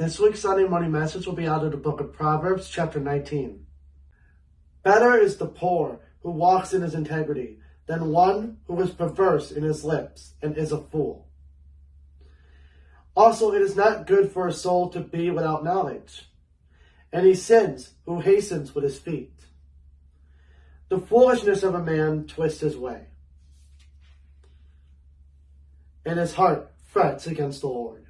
This week's Sunday morning message will be out of the book of Proverbs, chapter 19. Better is the poor who walks in his integrity than one who is perverse in his lips and is a fool. Also, it is not good for a soul to be without knowledge, and he sins who hastens with his feet. The foolishness of a man twists his way, and his heart frets against the Lord.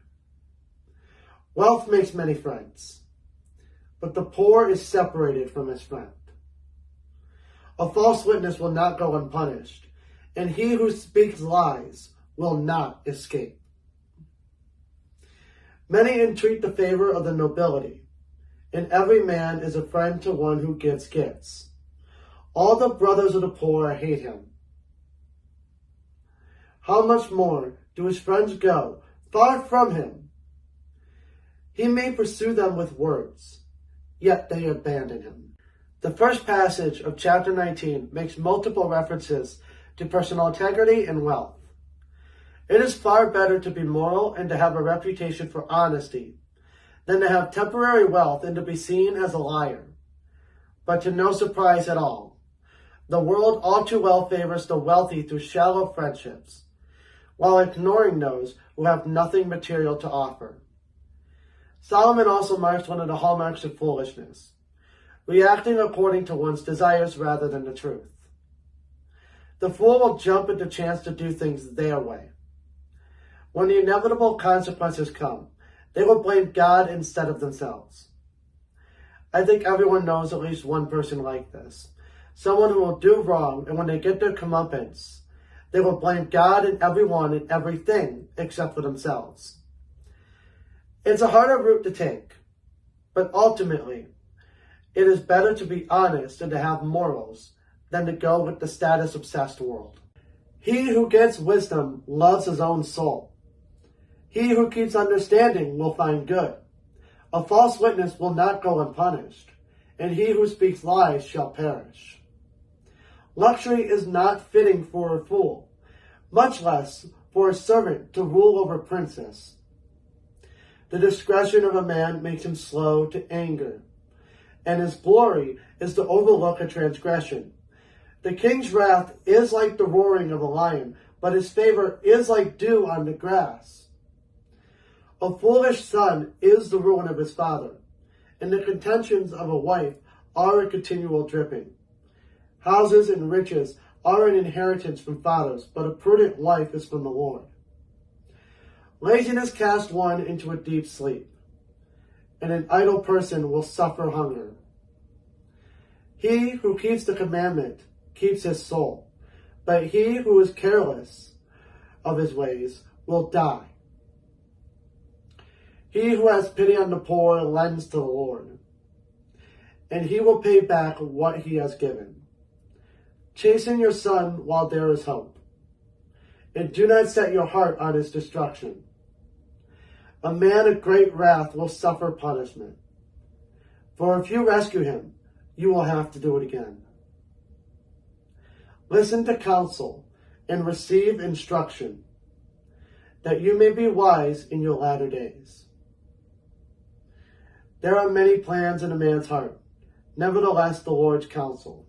Wealth makes many friends, but the poor is separated from his friend. A false witness will not go unpunished, and he who speaks lies will not escape. Many entreat the favor of the nobility, and every man is a friend to one who gives gifts. All the brothers of the poor hate him. How much more do his friends go far from him? He may pursue them with words, yet they abandon him. The first passage of chapter 19 makes multiple references to personal integrity and wealth. It is far better to be moral and to have a reputation for honesty than to have temporary wealth and to be seen as a liar. But to no surprise at all, the world all too well favors the wealthy through shallow friendships, while ignoring those who have nothing material to offer. Solomon also marks one of the hallmarks of foolishness, reacting according to one's desires rather than the truth. The fool will jump at the chance to do things their way. When the inevitable consequences come, they will blame God instead of themselves. I think everyone knows at least one person like this. Someone who will do wrong, and when they get their comeuppance, they will blame God and everyone and everything except for themselves. It's a harder route to take, but ultimately, it is better to be honest and to have morals than to go with the status-obsessed world. He who gets wisdom loves his own soul. He who keeps understanding will find good. A false witness will not go unpunished, and he who speaks lies shall perish. Luxury is not fitting for a fool, much less for a servant to rule over princes. The discretion of a man makes him slow to anger, and his glory is to overlook a transgression. The king's wrath is like the roaring of a lion, but his favor is like dew on the grass. A foolish son is the ruin of his father, and the contentions of a wife are a continual dripping. Houses and riches are an inheritance from fathers, but a prudent wife is from the Lord. Laziness casts one into a deep sleep, and an idle person will suffer hunger. He who keeps the commandment keeps his soul, but he who is careless of his ways will die. He who has pity on the poor lends to the Lord, and he will pay back what he has given. Chasten your son while there is hope, and do not set your heart on his destruction. A man of great wrath will suffer punishment, for if you rescue him, you will have to do it again. Listen to counsel and receive instruction, that you may be wise in your latter days. There are many plans in a man's heart, nevertheless the Lord's counsel,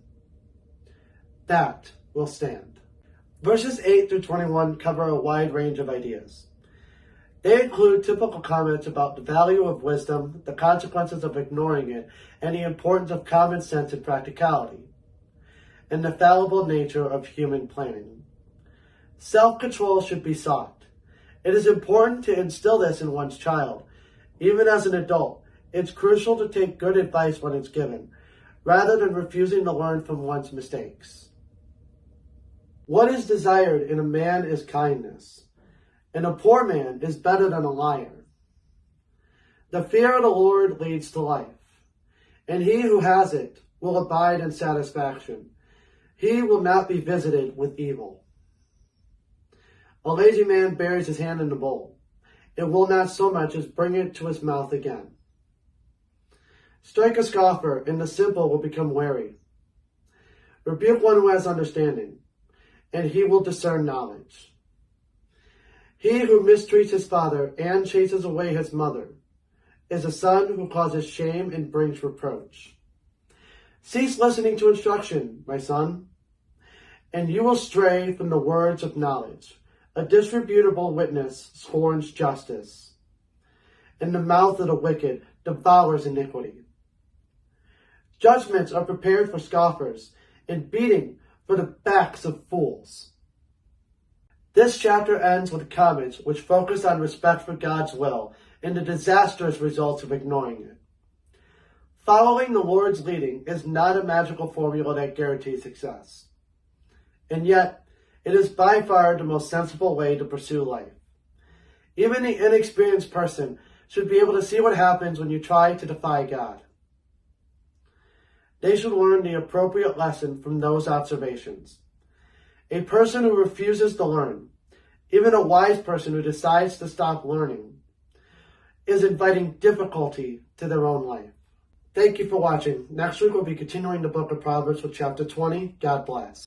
that will stand. Verses 8 through 21 cover a wide range of ideas. They include typical comments about the value of wisdom, the consequences of ignoring it, and the importance of common sense and practicality, and the fallible nature of human planning. Self-control should be sought. It is important to instill this in one's child. Even as an adult, it's crucial to take good advice when it's given, rather than refusing to learn from one's mistakes. What is desired in a man is kindness, and a poor man is better than a liar. The fear of the Lord leads to life, and he who has it will abide in satisfaction. He will not be visited with evil. A lazy man buries his hand in the bowl. It will not so much as bring it to his mouth again. Strike a scoffer, and the simple will become wary. Rebuke one who has understanding, and he will discern knowledge. He who mistreats his father and chases away his mother is a son who causes shame and brings reproach. Cease listening to instruction, my son, and you will stray from the words of knowledge. A disreputable witness scorns justice, and the mouth of the wicked devours iniquity. Judgments are prepared for scoffers, and beating for the backs of fools. This chapter ends with comments which focus on respect for God's will and the disastrous results of ignoring it. Following the Lord's leading is not a magical formula that guarantees success. And yet, it is by far the most sensible way to pursue life. Even the inexperienced person should be able to see what happens when you try to defy God. They should learn the appropriate lesson from those observations. A person who refuses to learn, even a wise person who decides to stop learning, is inviting difficulty to their own life. Thank you for watching. Next week we'll be continuing the book of Proverbs with chapter 20. God bless.